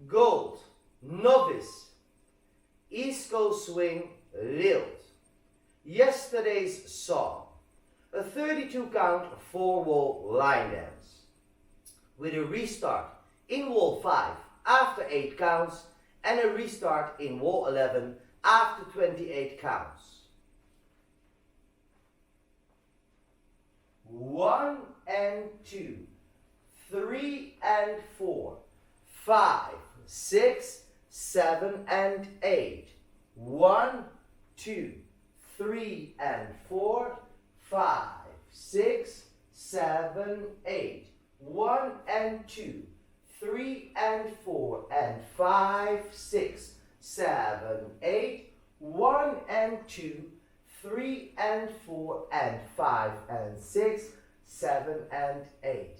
gold, novice, East Coast swing, lilt. Yesterday's song, a 32 count 4-wall line dance, with a restart in wall 5 after 8 counts and a restart in wall 11 after 28 counts. 1 and 2, 3 and 4, 5, 6, 7 and 8. 1, 2, 3 and 4, 5, 6, 7, 8. 1 and 2, 3 and 4 and 5, 6, 7, 8. 1 and 2, 3 and 4 and 5 and 6, 7 and 8.